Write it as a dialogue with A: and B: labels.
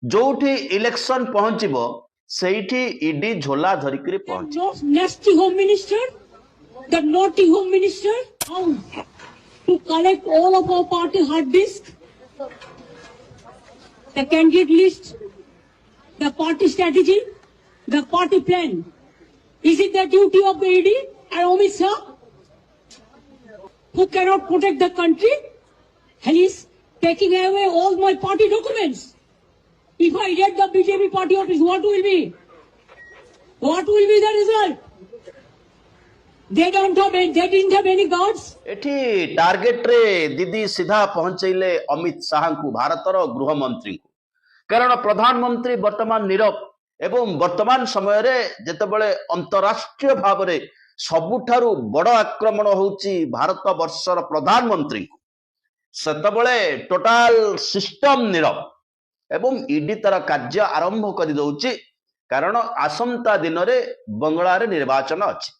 A: जोठी election पहुंचबो सेठी ED झोला धरिकरी पहुंच
B: No nasty home minister, the naughty home minister, how to collect all of our party hard disk, the candidate list, the party strategy, the party plan. Is it the duty of the ED and Amit Shah, who cannot protect the country, and is taking away all my party documents? If I get the BJP party office, what will be? What will be the result? They didn't have any guards.
A: एठी target रे दीदी सीधा पहुंचैले अमित शाह को भारतर गृह मंत्री को कारण प्रधानमंत्री वर्तमान नीरव एवं वर्तमान समय रे जेतेबेले अंतरराष्ट्रीय भाव रे सबुठारु बड़ आक्रमण होउची भारत वर्षर प्रधानमंत्री को सेतेबेले टोटाल सिस्टम नीरव एवं ईडी तार कार्य आरंभ कर दउची कारण आसंता दिन रे बंगला रे निर्वाचन अछि